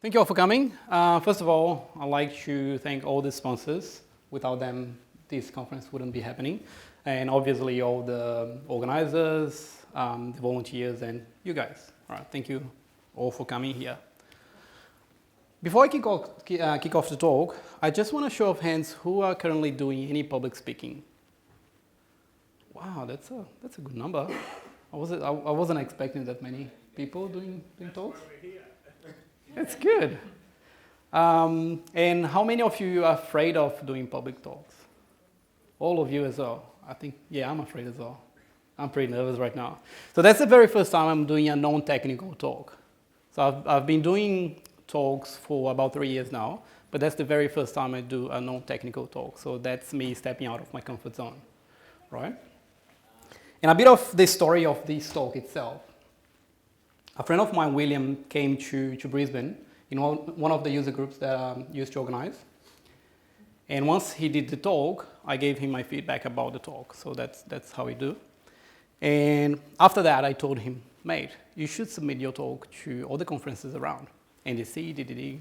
Thank you all for coming. First of all, I'd like to thank all the sponsors. Without them, this conference wouldn't be happening. And obviously all the organizers, the volunteers, and you guys. All right, thank you all for coming here. Before I kick off the talk, I just want to show of hands who are currently doing any public speaking. Wow, that's a good number. I wasn't expecting that many people doing talks. That's good. And how many of you are afraid of doing public talks? All of you as well. I think, yeah, I'm afraid as well. I'm pretty nervous right now. So that's the very first time I'm doing a non-technical talk. So I've been doing talks for about 3 years now, but that's the very first time I do a non-technical talk. So that's me stepping out of my comfort zone, right? And a bit of the story of this talk itself. A friend of mine, William, came to Brisbane in one of the user groups that I used to organize. And once he did the talk, I gave him my feedback about the talk. So that's how we do. And after that, I told him, mate, you should submit your talk to all the conferences around. NDC, DDD,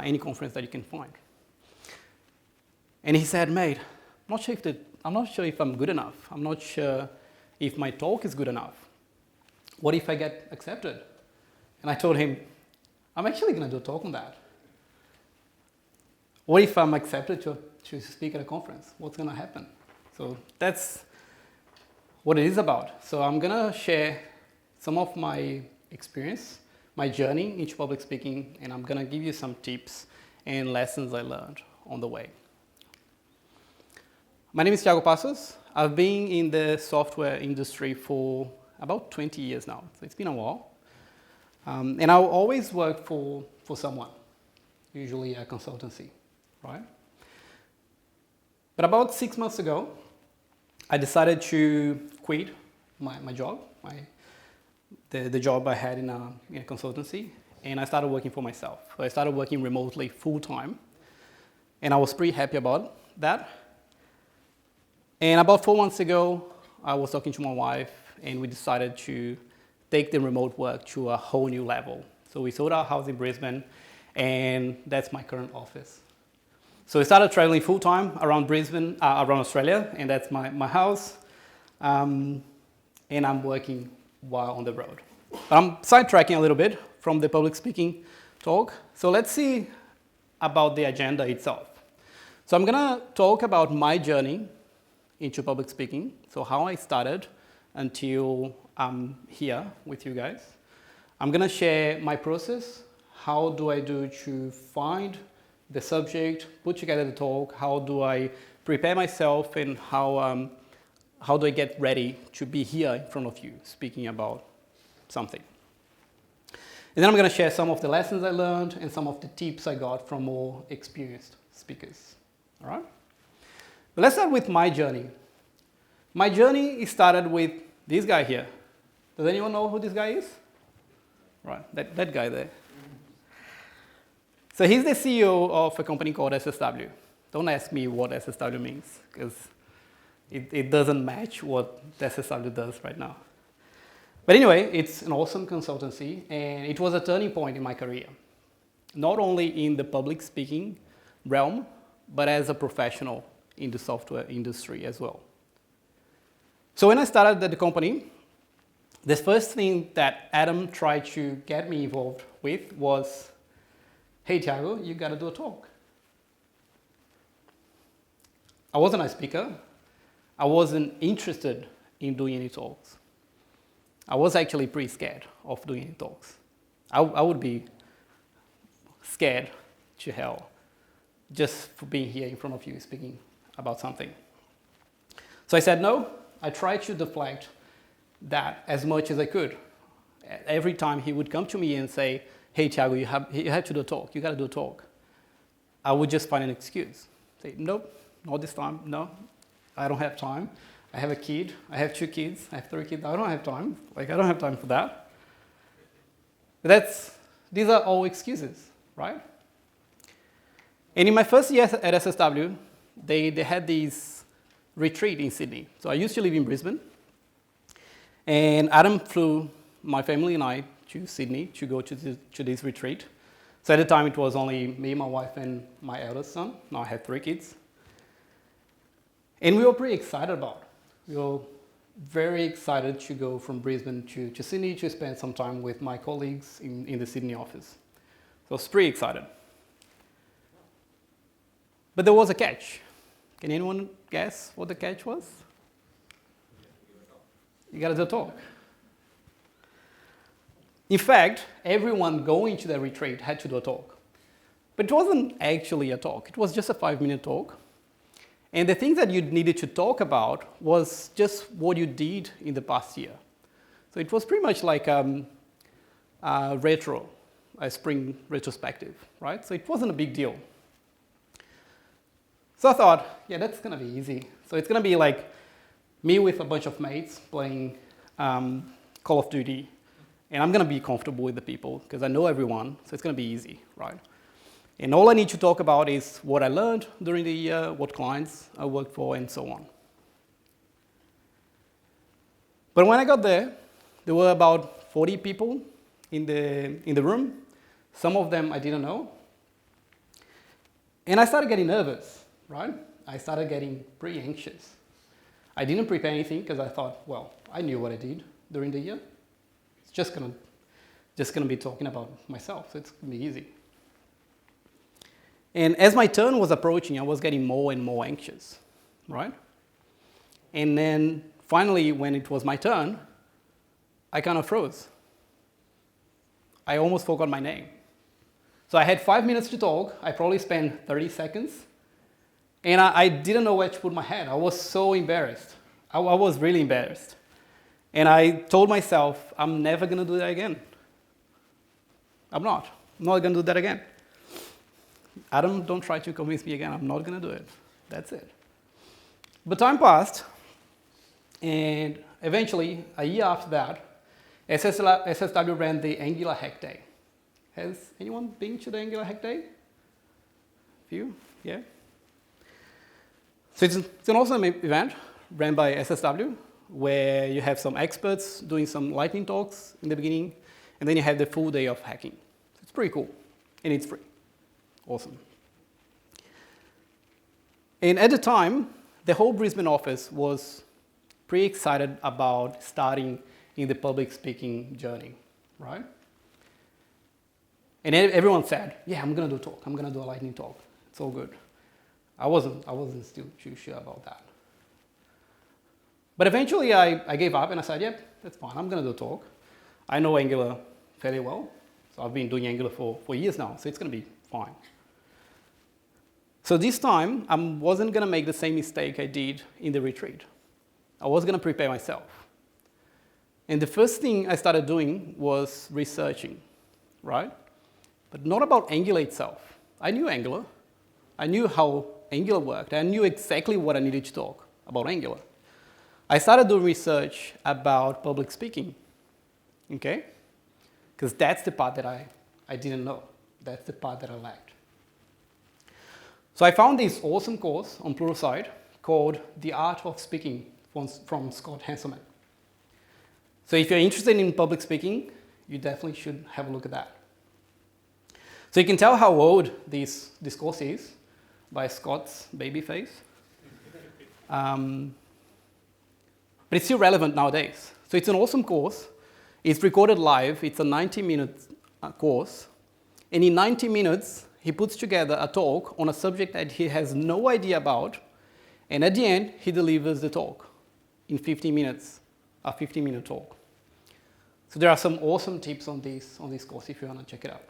any conference that you can find. And he said, mate, I'm not sure if I'm good enough. I'm not sure if my talk is good enough. What if I get accepted? And I told him, I'm actually going to do a talk on that. What if I'm accepted to speak at a conference? What's going to happen? So that's what it is about. So I'm going to share some of my experience, my journey into public speaking, and I'm going to give you some tips and lessons I learned on the way. My name is Thiago Passos. I've been in the software industry for about 20 years now, so it's been a while. And I always work for someone, usually a consultancy, right? But about 6 months ago, I decided to quit my job, the job I had in a consultancy, and I started working for myself. So I started working remotely full-time, and I was pretty happy about that. And about 4 months ago, I was talking to my wife, and we decided to take the remote work to a whole new level. So we sold our house in Brisbane, and that's my current office. So we started traveling full-time around Brisbane, around Australia, and that's my house. And I'm working while on the road. But I'm sidetracking a little bit from the public speaking talk. So let's see about the agenda itself. So I'm gonna talk about my journey into public speaking, so how I started until I'm here with you guys. I'm gonna share my process. How do I do to find the subject, put together the talk, how do I prepare myself, and how do I get ready to be here in front of you speaking about something. And then I'm gonna share some of the lessons I learned and some of the tips I got from more experienced speakers, all right? But let's start with my journey. My journey started with this guy here. Does anyone know who this guy is? Right, that guy there. So he's the CEO of a company called SSW. Don't ask me what SSW means, because it doesn't match what SSW does right now. But anyway, it's an awesome consultancy, and it was a turning point in my career. Not only in the public speaking realm, but as a professional in the software industry as well. So when I started at the company, the first thing that Adam tried to get me involved with was, hey Thiago, you gotta do a talk. I wasn't a speaker. I wasn't interested in doing any talks. I was actually pretty scared of doing any talks. I would be scared to hell just for being here in front of you speaking about something. So I said no. I tried to deflect that as much as I could. Every time he would come to me and say, hey Thiago, you have to do a talk, you gotta do a talk, I would just find an excuse. Say, nope, not this time, no, I don't have time. I have a kid, I have 2 kids, I have 3 kids, I don't have time. I don't have time for that. But these are all excuses, right? And in my first year at SSW, they had these retreat in Sydney. So I used to live in Brisbane, and Adam flew my family and I to Sydney to go to this retreat. So at the time, it was only me, my wife, and my eldest son. Now I had 3 kids. And we were pretty excited about it. We were very excited to go from Brisbane to Sydney to spend some time with my colleagues in the Sydney office. So I was pretty excited. But there was a catch. Can anyone guess what the catch was? You got to do a talk. In fact, everyone going to the retreat had to do a talk. But it wasn't actually a talk. It was just a 5-minute talk. And the things that you needed to talk about was just what you did in the past year. So it was pretty much like a spring retrospective, right? So it wasn't a big deal. So I thought, yeah, that's going to be easy. So it's going to be like me with a bunch of mates playing Call of Duty. And I'm going to be comfortable with the people because I know everyone. So it's going to be easy, right? And all I need to talk about is what I learned during the year, what clients I worked for, and so on. But when I got there were about 40 people in the room. Some of them I didn't know. And I started getting nervous, right? I started getting pretty anxious. I didn't prepare anything because I thought, well, I knew what I did during the year. It's just gonna be talking about myself, so it's gonna be easy. And as my turn was approaching, I was getting more and more anxious, right? And then finally, when it was my turn, I kind of froze. I almost forgot my name. So I had 5 minutes to talk. I probably spent 30 seconds. And I didn't know where to put my head. I was so embarrassed. I was really embarrassed. And I told myself, I'm never going to do that again. I'm not going to do that again. Adam, don't try to convince me again. I'm not going to do it. That's it. But time passed, and eventually, a year after that, SSW ran the Angular Hack Day. Has anyone been to the Angular Hack Day? A few? Yeah? So it's an awesome event ran by SSW, where you have some experts doing some lightning talks in the beginning, and then you have the full day of hacking. So it's pretty cool, and it's free. Awesome. And at the time, the whole Brisbane office was pretty excited about starting in the public speaking journey, right? And everyone said, yeah, I'm going to do a talk. I'm going to do a lightning talk. It's all good. I wasn't still too sure about that. But eventually I gave up and I said, yep, that's fine. I'm going to do a talk. I know Angular fairly well. So I've been doing Angular for years now, so it's going to be fine. So this time, I wasn't going to make the same mistake I did in the retreat. I was going to prepare myself. And the first thing I started doing was researching, right? But not about Angular itself. I knew Angular. I knew how Angular worked. I knew exactly what I needed to talk about Angular. I started doing research about public speaking, okay? Because that's the part that I didn't know. That's the part that I lacked. So I found this awesome course on Pluralsight called The Art of Speaking from Scott Hanselman. So if you're interested in public speaking, you definitely should have a look at that. So you can tell how old this course is by Scott's baby face. But it's still relevant nowadays. So it's an awesome course. It's recorded live. It's a 90-minute course. And in 90 minutes, he puts together a talk on a subject that he has no idea about. And at the end, he delivers the talk in 15 minutes, a 15-minute talk. So there are some awesome tips on this course if you want to check it out.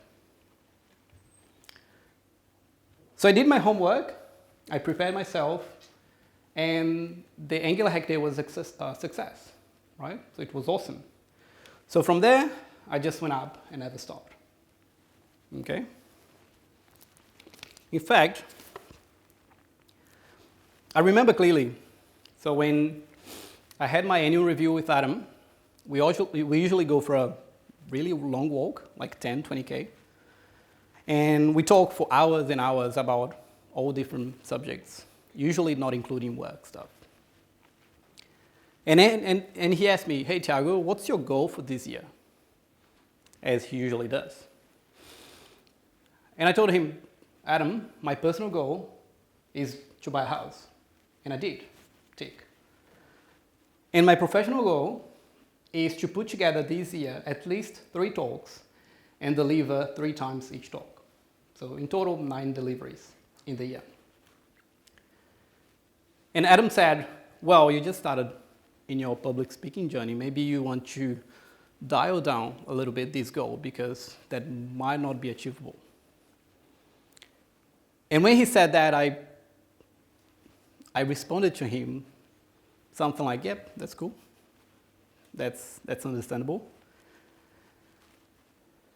So I did my homework. I prepared myself. And the Angular Hack Day was a success, right? So it was awesome. So from there, I just went up and never stopped. Okay? In fact, I remember clearly. So when I had my annual review with Adam, we usually go for a really long walk, like 10, 20K. And we talk for hours and hours about all different subjects, usually not including work stuff. And he asked me, hey, Thiago, what's your goal for this year? As he usually does. And I told him, Adam, my personal goal is to buy a house. And I did, tick. And my professional goal is to put together this year at least 3 talks and deliver 3 times each talk. So in total, 9 deliveries in the year. And Adam said, well, you just started in your public speaking journey. Maybe you want to dial down a little bit this goal because that might not be achievable. And when he said that, I responded to him something like, yep, that's cool. That's understandable.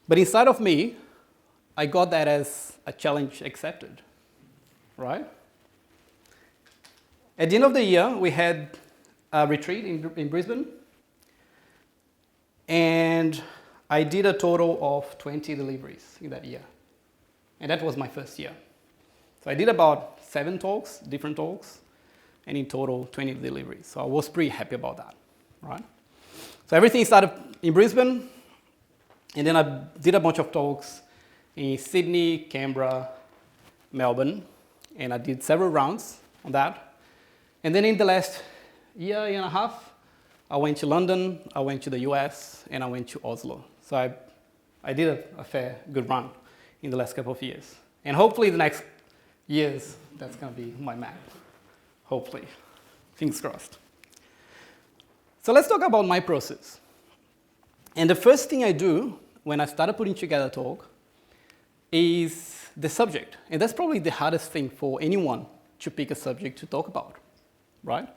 But inside of me, I got that as a challenge accepted, right? At the end of the year, we had a retreat in Brisbane, and I did a total of 20 deliveries in that year. And that was my first year. So I did about 7 talks, different talks, and in total 20 deliveries. So I was pretty happy about that, right? So everything started in Brisbane, and then I did a bunch of talks in Sydney, Canberra, Melbourne, and I did several rounds on that. And then in the last year and a half, I went to London, I went to the US, and I went to Oslo. So I did a fair good run in the last couple of years. And hopefully the next years, that's going to be my map. Hopefully. Fingers crossed. So let's talk about my process. And the first thing I do when I started putting together a talk is the subject. And that's probably the hardest thing for anyone to pick a subject to talk about, right?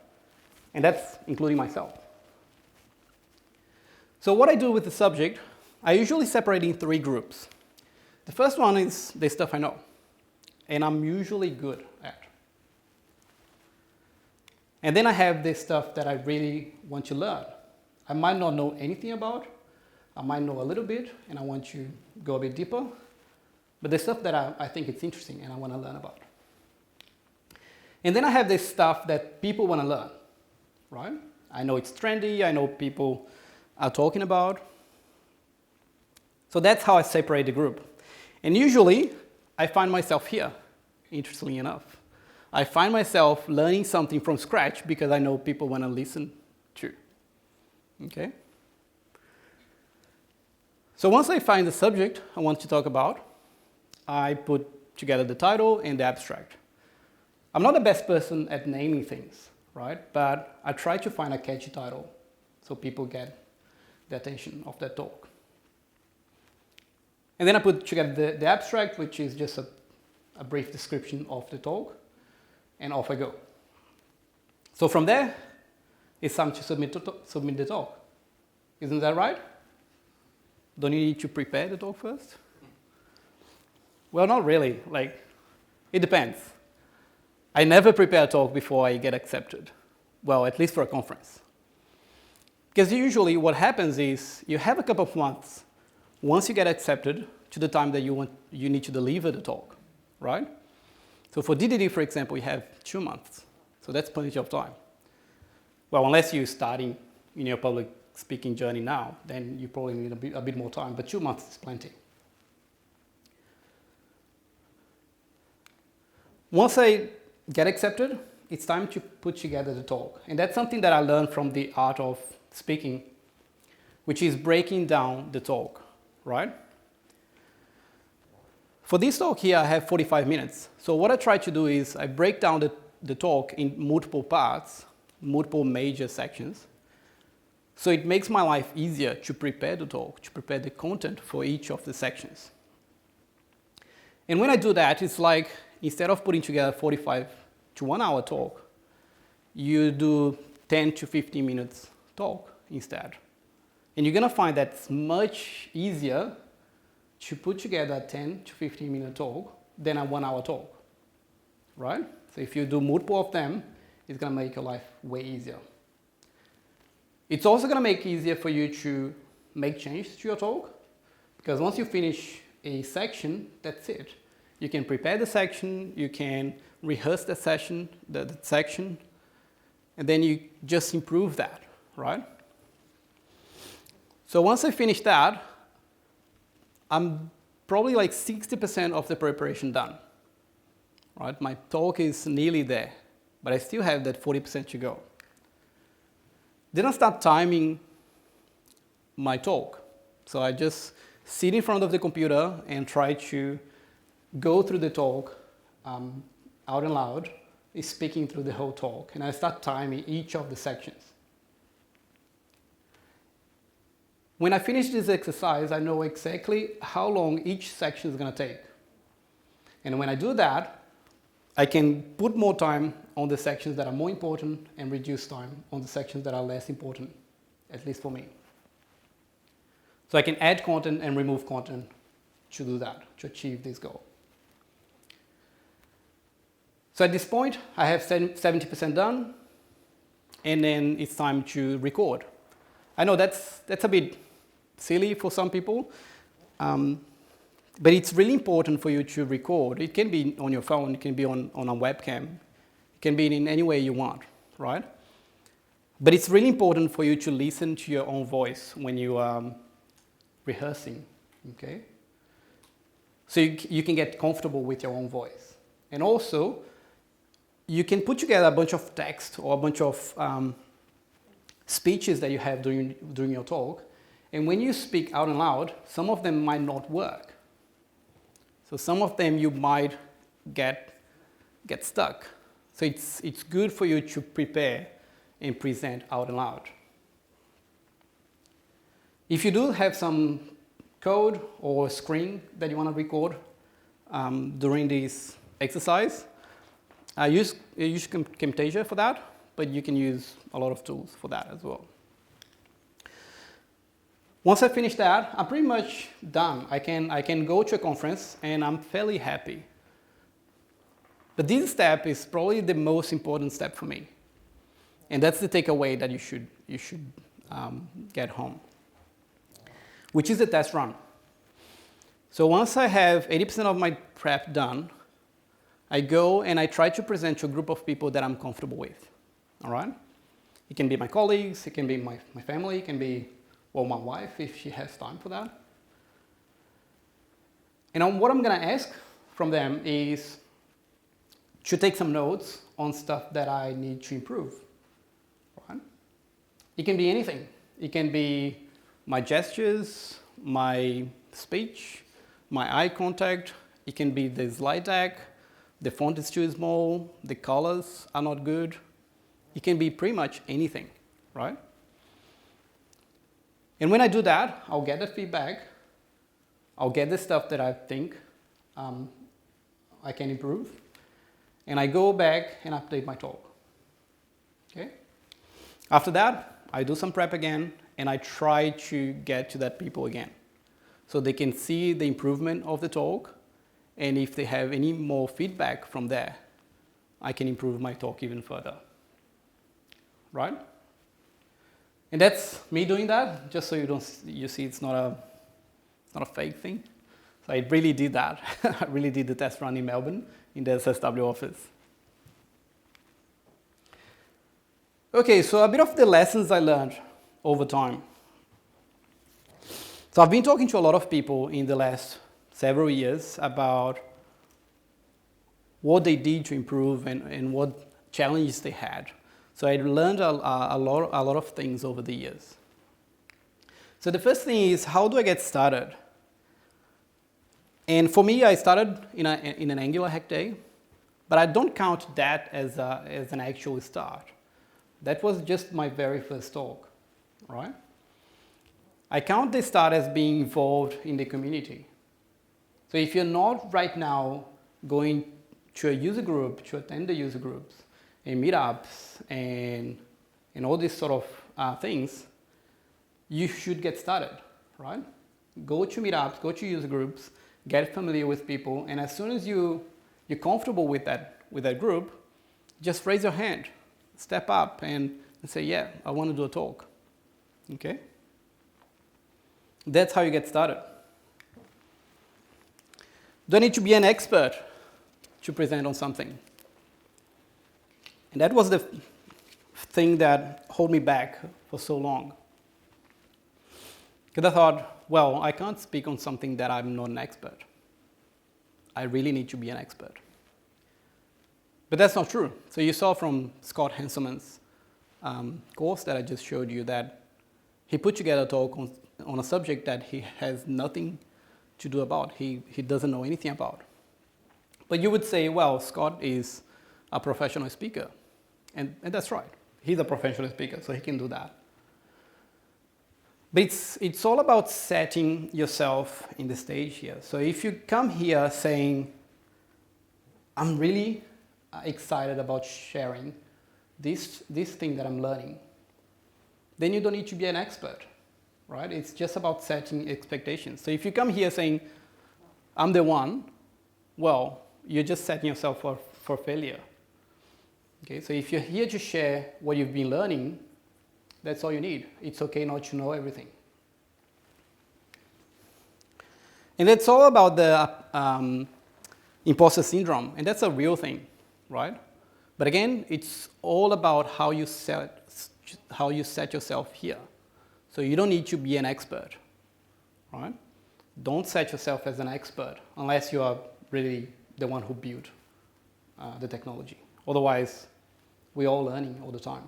And that's including myself. So what I do with the subject, I usually separate in 3 groups. The first one is the stuff I know, and I'm usually good at. And then I have this stuff that I really want to learn. I might not know anything about, I might know a little bit, and I want to go a bit deeper, but the stuff that I think it's interesting and I want to learn about. And then I have this stuff that people want to learn, right? I know it's trendy, I know people are talking about. So that's how I separate the group. And usually, I find myself here, interestingly enough. I find myself learning something from scratch because I know people want to listen to. Okay? So once I find the subject I want to talk about, I put together the title and the abstract. I'm not the best person at naming things, right? But I try to find a catchy title so people get the attention of that talk. And then I put together the abstract, which is just a brief description of the talk, and off I go. So from there, it's time to submit the talk. Isn't that right? Don't you need to prepare the talk first? Well, not really. It depends. I never prepare a talk before I get accepted. Well, at least for a conference. Because usually what happens is you have a couple of months once you get accepted to the time that you need to deliver the talk, right? So for DDD, for example, you have 2 months. So that's plenty of time. Well, unless you're starting in your public speaking journey now, then you probably need a bit more time, but 2 months is plenty. Once I get accepted, it's time to put together the talk. And that's something that I learned from the art of speaking, which is breaking down the talk, right? For this talk here, I have 45 minutes. So what I try to do is I break down the talk in multiple parts, multiple major sections. So it makes my life easier to prepare the talk, to prepare the content for each of the sections. And when I do that, it's like instead of putting together 45 to 1 hour talk, you do 10 to 15 minutes talk instead. And you're going to find that it's much easier to put together a 10 to 15 minute talk than a 1 hour talk, right? So if you do multiple of them, it's going to make your life way easier. It's also going to make it easier for you to make changes to your talk, because once you finish a section, that's it. You can prepare the section, you can rehearse the section, and then you just improve that, right? So once I finish that, I'm probably like 60% of the preparation done, right? My talk is nearly there, but I still have that 40% to go. Then I start timing my talk. So I just sit in front of the computer and try to go through the talk out and loud, speaking through the whole talk, and I start timing each of the sections. When I finish this exercise, I know exactly how long each section is going to take. And when I do that, I can put more time on the sections that are more important and reduce time on the sections that are less important, at least for me. So I can add content and remove content to do that, to achieve this goal. So at this point, I have 70% done, and then it's time to record. I know that's a bit silly for some people, but it's really important for you to record. It can be on your phone, it can be on a webcam, it can be in any way you want, right? But it's really important for you to listen to your own voice when you are rehearsing, okay? So you can get comfortable with your own voice. And also, you can put together a bunch of text or a bunch of speeches that you have during your talk, and when you speak out and loud, some of them might not work. So some of them you might get stuck. So it's good for you to prepare and present out and loud. If you do have some code or screen that you want to record during this exercise, use Camtasia for that, but you can use a lot of tools for that as well. Once I finish that, I'm pretty much done. I can go to a conference and I'm fairly happy. But this step is probably the most important step for me. And that's the takeaway that you should get home, which is the test run. So once I have 80% of my prep done, I go and I try to present to a group of people that I'm comfortable with, all right? It can be my colleagues, it can be my family, it can be, well, my wife, if she has time for that. And what I'm gonna ask from them is to take some notes on stuff that I need to improve, right? It can be anything. It can be my gestures, my speech, my eye contact. It can be the slide deck, the font is too small, the colors are not good. It can be pretty much anything, right? And when I do that, I'll get the feedback. I'll get the stuff that I think I can improve. And I go back and update my talk, okay? After that, I do some prep again, and I try to get to that people again, so they can see the improvement of the talk, and if they have any more feedback from there, I can improve my talk even further, right? And that's me doing that, just so you see it's not a fake thing. So I really did that. I really did the test run in Melbourne, in the SSW office. Okay, so a bit of the lessons I learned over time. So I've been talking to a lot of people in the last several years about what they did to improve and what challenges they had. So I learned a lot of things over the years. So the first thing is, how do I get started? And for me, I started in an Angular hack day, but I don't count that as an actual start. That was just my very first talk, right? I count this start as being involved in the community. So if you're not right now going to a user group, to attend the user groups and meetups and all these sort of things, you should get started, right? Go to meetups, go to user groups, get familiar with people, and as soon as you're comfortable with that group, just raise your hand, step up and say, yeah, I want to do a talk, okay? That's how you get started. Don't need to be an expert to present on something. And that was the thing that held me back for so long. Because I thought, well, I can't speak on something that I'm not an expert. I really need to be an expert. But that's not true. So you saw from Scott Hanselman's course that I just showed you that he put together a talk on a subject that he has nothing to do about. He doesn't know anything about. But you would say, well, Scott is a professional speaker. And that's right. He's a professional speaker, so he can do that. But it's all about setting yourself in the stage here. So if you come here saying, I'm really excited about sharing this thing that I'm learning, then you don't need to be an expert, right? It's just about setting expectations. So if you come here saying, I'm the one, well, you're just setting yourself for failure. Okay, so if you're here to share what you've been learning, that's all you need. It's okay not to know everything. And it's all about the imposter syndrome, and that's a real thing, right? But again, it's all about how you set yourself here. So you don't need to be an expert, right? Don't set yourself as an expert unless you are really the one who built the technology. Otherwise, we're all learning all the time.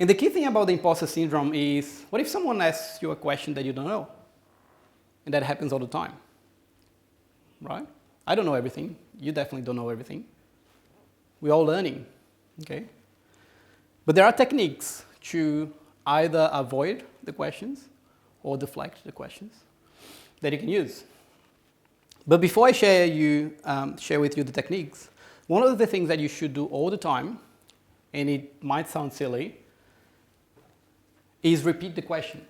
And the key thing about the imposter syndrome is, what if someone asks you a question that you don't know? And that happens all the time, right? I don't know everything. You definitely don't know everything. We're all learning, okay? But there are techniques to either avoid the questions or deflect the questions that you can use. But before I share with you the techniques, one of the things that you should do all the time, and it might sound silly, is repeat the question.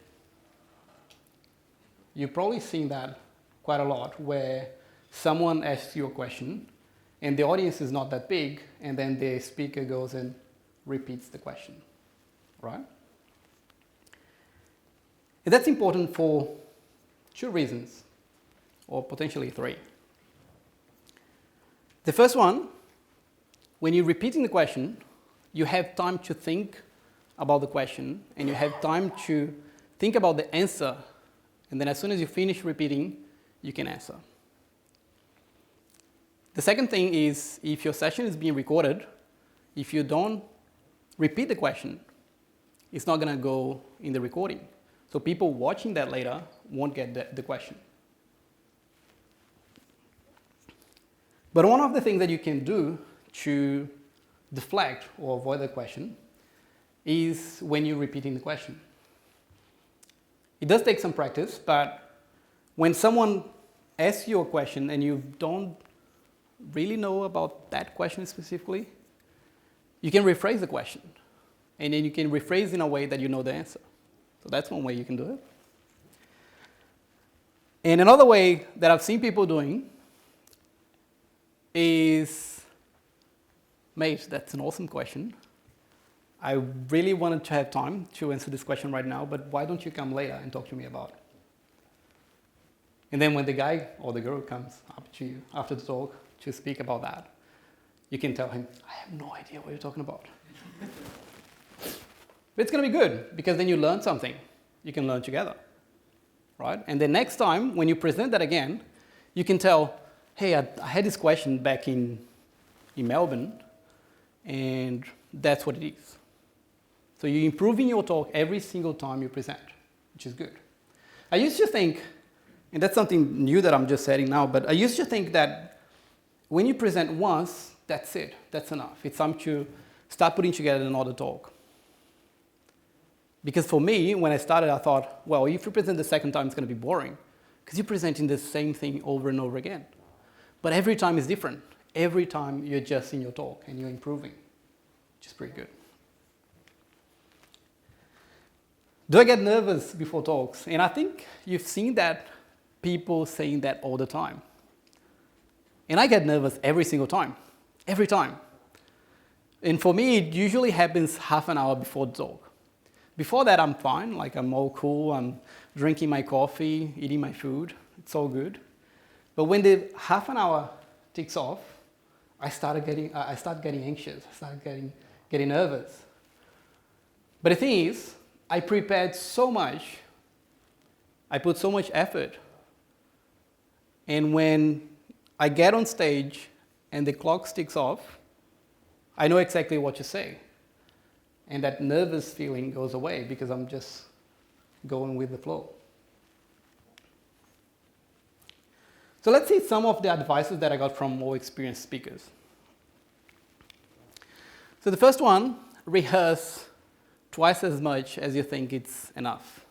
You've probably seen that quite a lot, where someone asks you a question, and the audience is not that big, and then the speaker goes and repeats the question, right? And that's important for 2 reasons, or potentially 3. The first one, when you're repeating the question, you have time to think about the question, and you have time to think about the answer, and then as soon as you finish repeating, you can answer. The second thing is, if your session is being recorded, if you don't repeat the question, it's not going to go in the recording. So people watching that later won't get the question. But one of the things that you can do to deflect or avoid the question is when you're repeating the question. It does take some practice, but when someone asks you a question and you don't really know about that question specifically, you can rephrase the question. And then you can rephrase in a way that you know the answer. So that's one way you can do it. And another way that I've seen people doing is, mate, that's an awesome question. I really wanted to have time to answer this question right now, but why don't you come later and talk to me about it? And then when the guy or the girl comes up to you after the talk to speak about that, you can tell him, I have no idea what you're talking about. But it's going to be good, because then you learn something. You can learn together, right? And then next time, when you present that again, you can tell, hey, I had this question back in Melbourne, and that's what it is. So you're improving your talk every single time you present, which is good. I used to think, and that's something new that I'm just adding now, but I used to think that when you present once, that's it, that's enough. It's time to start putting together another talk. Because for me, when I started, I thought, well, if you present the second time, it's going to be boring, because you're presenting the same thing over and over again. But every time is different. Every time you're adjusting your talk and you're improving, which is pretty good. Do I get nervous before talks? And I think you've seen that people saying that all the time. And I get nervous every single time, every time. And for me, it usually happens half an hour before the talk. Before that, I'm fine, like I'm all cool, I'm drinking my coffee, eating my food, it's all good. But when the half an hour ticks off, I start getting anxious, I start getting nervous. But the thing is, I prepared so much I put so much effort. And when I get on stage and the clock ticks off, I know exactly what to say. And that nervous feeling goes away because I'm just going with the flow. So let's see some of the advices that I got from more experienced speakers. So the first one, rehearse twice as much as you think it's enough.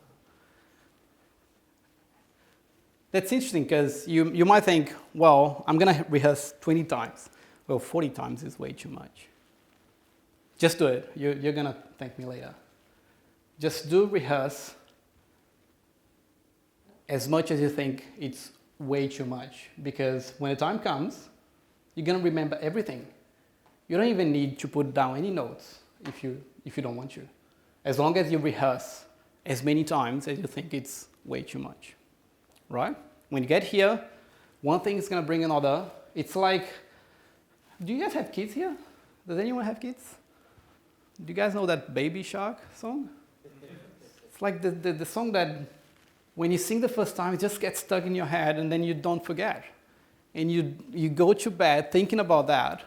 That's interesting because you might think, well, I'm going to rehearse 20 times. Well, 40 times is way too much. Just do it. You're going to thank me later. Just rehearse as much as you think it's way too much, because when the time comes, you're going to remember everything. You don't even need to put down any notes if you don't want to. As long as you rehearse as many times as you think it's way too much, right? When you get here, one thing is going to bring another. It's like, do you guys have kids here? Does anyone have kids? Do you guys know that Baby Shark song? It's like the song that when you sing the first time, it just gets stuck in your head and then you don't forget. And you go to bed thinking about that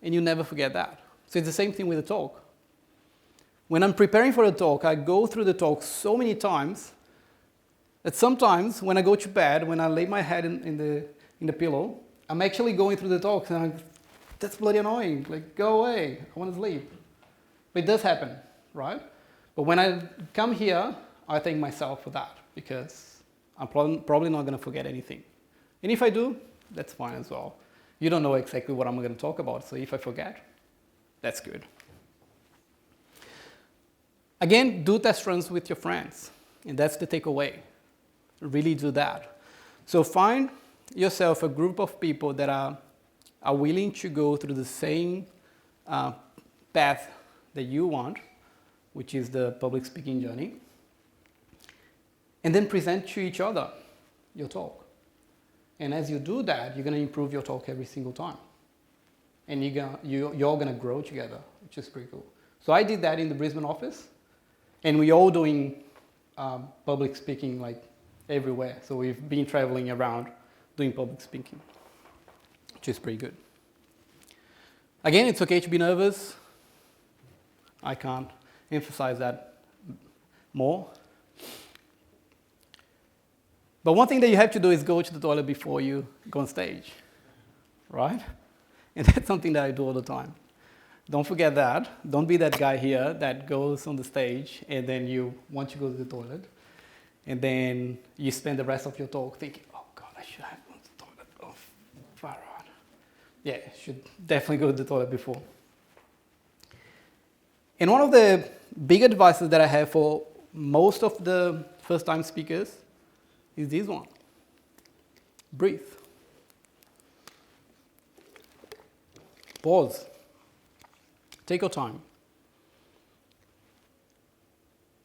and you never forget that. So it's the same thing with the talk. When I'm preparing for a talk, I go through the talk so many times that sometimes when I go to bed, when I lay my head in the pillow, I'm actually going through the talk and I'm like, that's bloody annoying. Like, go away. I want to sleep. But it does happen, right? But when I come here, I thank myself for that because I'm probably not going to forget anything. And if I do, that's fine as well. You don't know exactly what I'm going to talk about, so if I forget, that's good. Again, do test runs with your friends, and that's the takeaway. Really do that. So find yourself a group of people that are willing to go through the same path that you want, which is the public speaking journey, and then present to each other your talk. And as you do that, you're going to improve your talk every single time. And you're all going to grow together, which is pretty cool. So I did that in the Brisbane office, and we're all doing public speaking like everywhere. So we've been traveling around doing public speaking, which is pretty good. Again, it's okay to be nervous. I can't emphasize that more. But one thing that you have to do is go to the toilet before you go on stage, right? And that's something that I do all the time. Don't forget that. Don't be that guy here that goes on the stage and then you want to go to the toilet. And then you spend the rest of your talk thinking, oh God, I should have gone to the toilet. Oh, far out. Yeah, you should definitely go to the toilet before. And one of the big advices that I have for most of the first-time speakers is this one. Breathe. Pause. Take your time.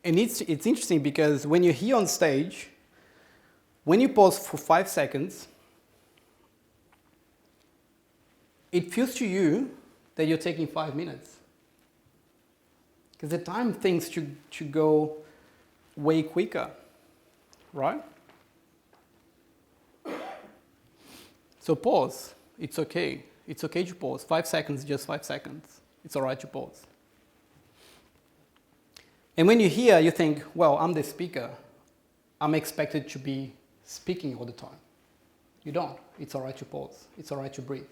And it's interesting because when you're here on stage, when you pause for 5 seconds, it feels to you that you're taking 5 minutes. Because the time things to go way quicker, right? So pause. It's okay. It's okay to pause. 5 seconds, just 5 seconds. It's all right to pause. And when you hear, you think, well, I'm the speaker. I'm expected to be speaking all the time. You don't. It's all right to pause. It's all right to breathe.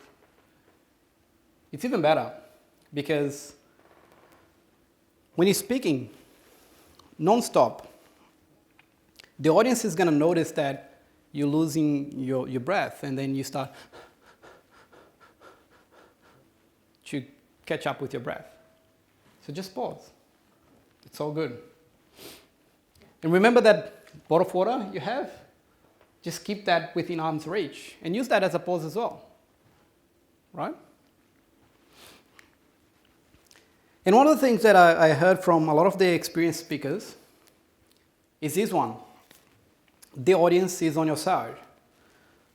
It's even better because when you're speaking non-stop, the audience is going to notice that you're losing your breath, and then you start to catch up with your breath. So just pause. It's all good. And remember that bottle of water you have? Just keep that within arm's reach and use that as a pause as well, right? And one of the things that I heard from a lot of the experienced speakers is this one. The audience is on your side.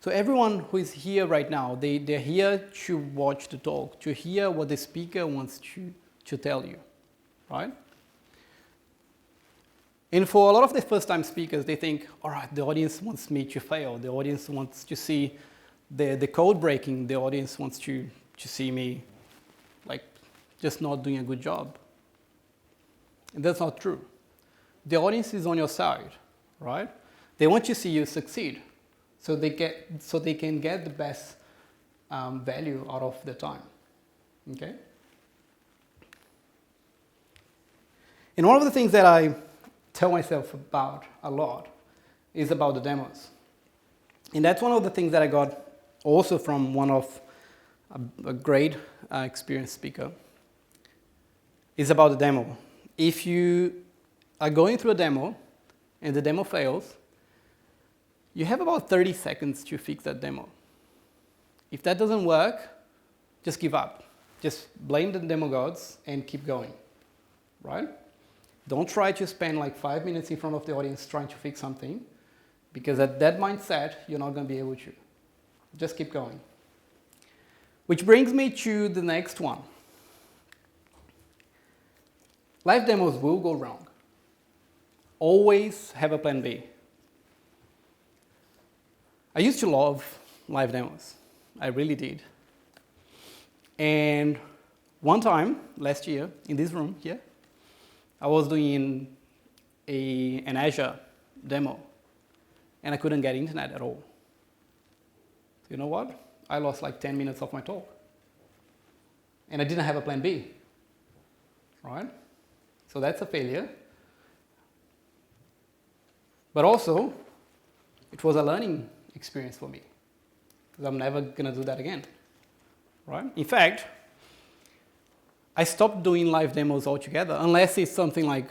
So everyone who is here right now, they're here to watch the talk, to hear what the speaker wants to tell you, right? And for a lot of the first-time speakers, they think, all right, the audience wants me to fail. The audience wants to see the code breaking. The audience wants to see me like just not doing a good job. And that's not true. The audience is on your side, right? They want to see you succeed so they can get the best value out of their time, okay? And one of the things that I tell myself about a lot is about the demos. And that's one of the things that I got also from one of a great experienced speaker, is about the demo. If you are going through a demo and the demo fails, you have about 30 seconds to fix that demo. If that doesn't work, just give up. Just blame the demo gods and keep going, right? Don't try to spend like 5 minutes in front of the audience trying to fix something, because at that mindset, you're not going to be able to. Just keep going. Which brings me to the next one. Live demos will go wrong. Always have a plan B. I used to love live demos. I really did. And one time, last year, in this room here, I was doing an Azure demo, and I couldn't get internet at all. So you know what? I lost like 10 minutes of my talk. And I didn't have a plan B, right? So that's a failure. But also, it was a learning experience for me, because I'm never gonna do that again, right? In fact, I stopped doing live demos altogether, unless it's something like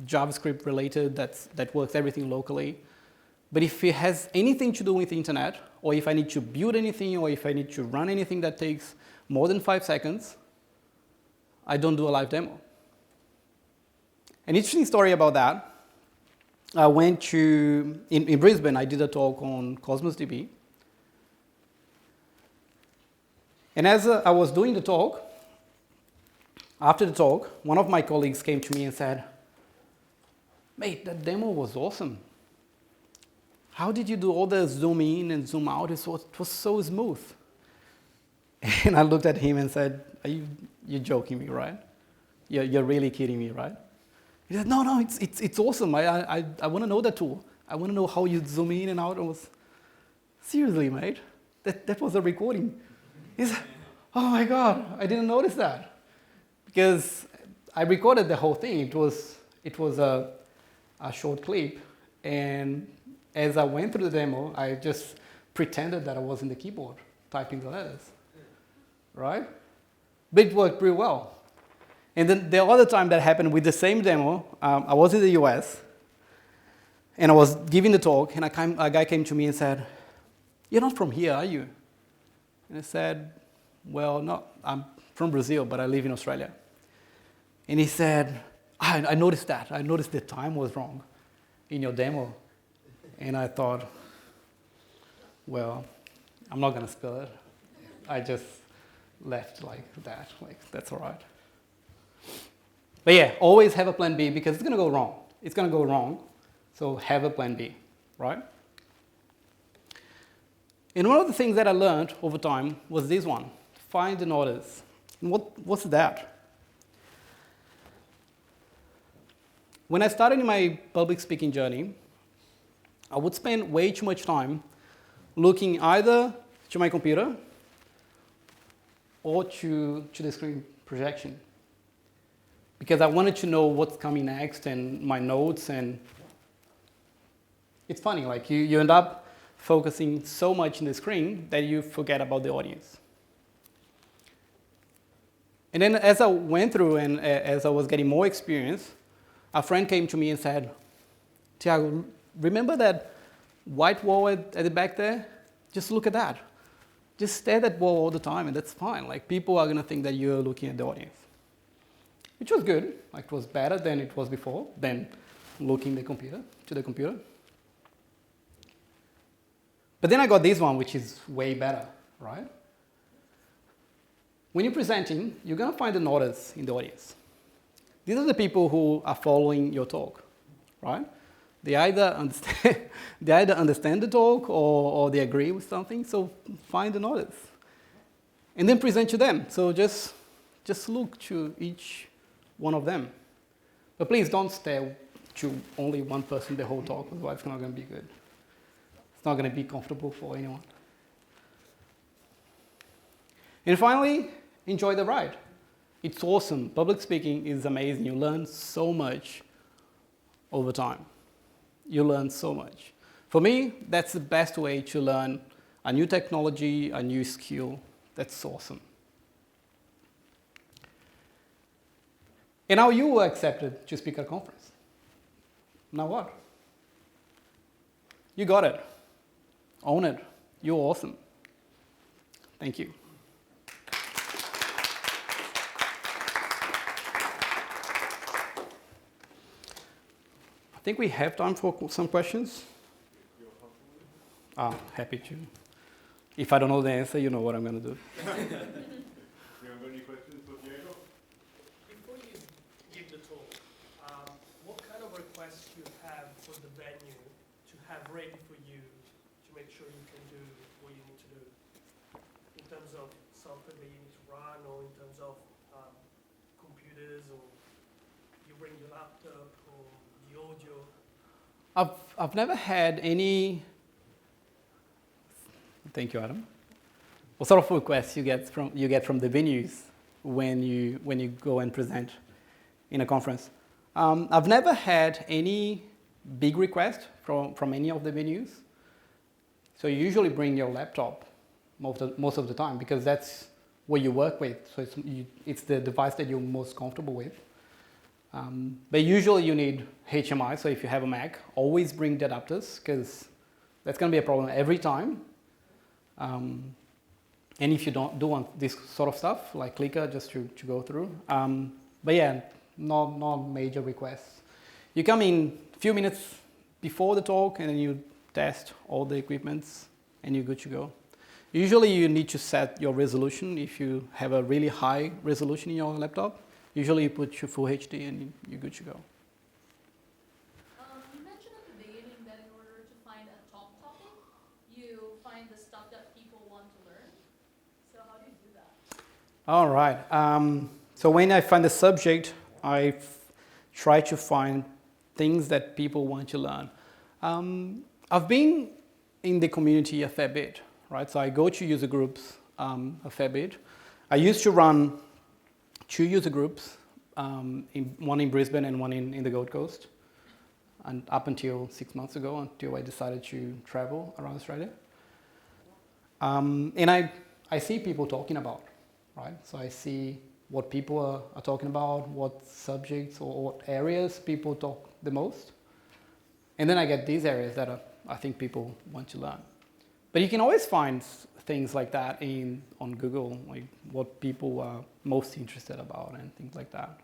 JavaScript related that works everything locally. But if it has anything to do with the internet, or if I need to build anything, or if I need to run anything that takes more than 5 seconds, I don't do a live demo. An interesting story about that, I went to, in Brisbane, I did a talk on Cosmos DB. And as I was doing the talk, after the talk, one of my colleagues came to me and said, "Mate, that demo was awesome. How did you do all the zoom in and zoom out? It was so smooth." And I looked at him and said, "You're joking me, right? You're really kidding me, right?" He said, "No, it's awesome. I want to know that tool. I want to know how you zoom in and out." I was, "Seriously, mate? That was a recording." He said, "Oh my God, I didn't notice that." Because I recorded the whole thing. It was a short clip, and as I went through the demo, I just pretended that I was in the keyboard typing the letters, right? But it worked pretty well. And then the other time that happened with the same demo, I was in the US, and I was giving the talk, and a guy came to me and said, "You're not from here, are you?" And I said, "Well, no, I'm from Brazil, but I live in Australia." And he said, I noticed that. I noticed the time was wrong in your demo." And I thought, well, I'm not going to spill it. I just left like that. Like, that's all right. But yeah, always have a plan B, because it's going to go wrong. It's going to go wrong. So have a plan B, right? And one of the things that I learned over time was this one: find an orders. And what's that? When I started my public speaking journey, I would spend way too much time looking either to my computer or to the screen projection, because I wanted to know what's coming next and my notes. And it's funny, like you end up focusing so much in the screen that you forget about the audience. And then as I went through and as I was getting more experience, a friend came to me and said, "Thiago, remember that white wall at the back there? Just look at that. Just stare at that wall all the time, and that's fine. Like, people are going to think that you're looking at the audience." Which was good. Like, it was better than it was before, than looking to the computer. But then I got this one, which is way better, right? When you're presenting, you're going to find the nodders in the audience. These are the people who are following your talk, right? They either understand, they either understand the talk or they agree with something. So find the notice, and then present to them. So just look to each one of them. But please don't stare to only one person the whole talk, otherwise it's not going to be good. It's not going to be comfortable for anyone. And finally, enjoy the ride. It's awesome. Public speaking is amazing. You learn so much over time. You learn so much. For me, that's the best way to learn a new technology, a new skill. That's awesome. And now you were accepted to speak at a conference. Now what? You got it. Own it. You're awesome. Thank you. I think we have time for some questions. Happy to. If I don't know the answer, you know what I'm going to do. You have any questions for Thiago? Before you give the talk, what kind of requests do you have for the venue to have ready for you to make sure you can do what you need to do? In terms of software that you need to run, or in terms of computers, or you bring your laptop, or the audio? I've never had any. Thank you, Adam. What sort of requests you get from the venues when you go and present in a conference? I've never had any big request from any of the venues. So you usually bring your laptop most of the time because that's what you work with. So it's the device that you're most comfortable with. But usually you need HMI. So if you have a Mac, always bring the adapters because that's going to be a problem every time. And if you don't want this sort of stuff, like Clicker, just to go through. But yeah, not major requests. You come in a few minutes before the talk and then you test all the equipments and you're good to go. Usually you need to set your resolution if you have a really high resolution in your laptop. Usually you put your full HD and you're good to go. You mentioned at the beginning that in order to find a top topic, you find the stuff that people want to learn. So how do you do that? All right. So when I find a subject, I try to find things that people want to learn. I've been in the community a fair bit, right? So I go to user groups a fair bit. I used to run 2 user groups, one in Brisbane and one in the Gold Coast, and up until 6 months ago, until I decided to travel around Australia. And I see people talking about, right? So I see what people are talking about, what subjects or what areas people talk the most. And then I get these areas that I think people want to learn. But you can always find things like that on Google, like what people are most interested about and things like that.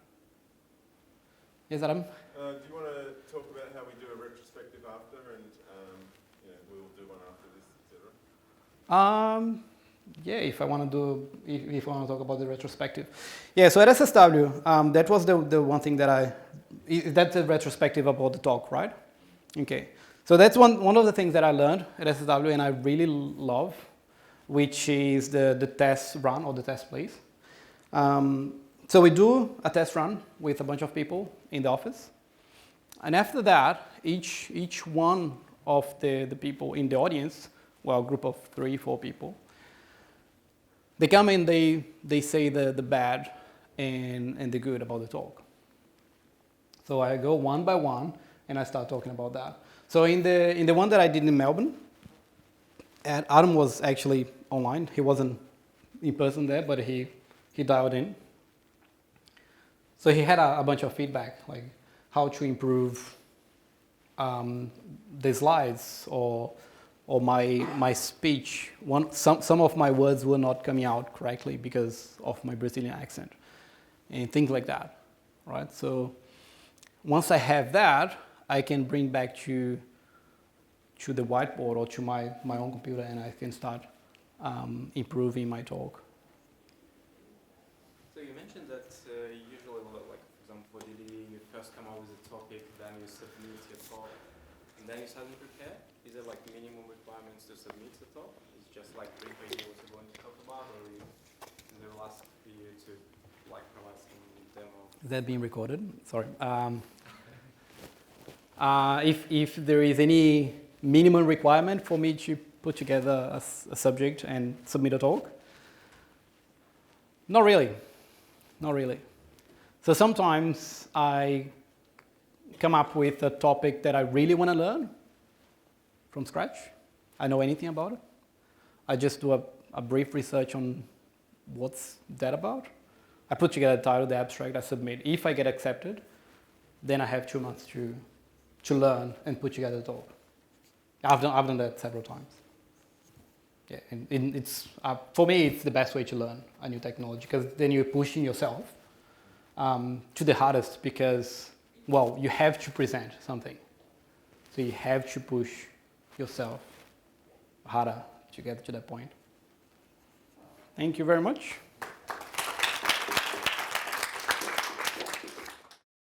Yes, Adam? Do you want to talk about how we do a retrospective after, and we'll do one after this, etc.? Yeah, if I want to talk about the retrospective. Yeah, so at SSW, that was the one thing that's the retrospective about the talk, right? Okay. So that's one of the things that I learned at SSW and I really love, which is the test run or the test plays. So we do a test run with a bunch of people in the office. And after that, each one of the people in the audience, well, a group of 3-4 people, they come in, they say the bad and the good about the talk. So I go one by one and I start talking about that. So in the one that I did in Melbourne, and Adam was actually online. He wasn't in person there, but he dialed in. So he had a bunch of feedback, like how to improve the slides or my speech. Some of my words were not coming out correctly because of my Brazilian accent and things like that, right? So once I have that, I can bring back to the whiteboard or to my own computer and I can start improving my talk. So you mentioned that usually, like for example, for DD, you first come up with a topic, then you submit your talk, and then you suddenly prepare? Is there like minimum requirements to submit the talk? It's just like brief idea what you're going to talk about, or they will ask you to like provide some demo? Is that being recorded? Sorry. If there is any minimum requirement for me to put together a subject and submit a talk, not really. Not really. So sometimes I come up with a topic that I really want to learn from scratch. I know anything about it. I just do a brief research on what's that about. I put together the title, the abstract, I submit. If I get accepted, then I have 2 months to learn and put together the talk. I've done that several times. Yeah, and it's for me, it's the best way to learn a new technology, because then you're pushing yourself to the hardest, because, well, you have to present something. So you have to push yourself harder to get to that point. Thank you very much.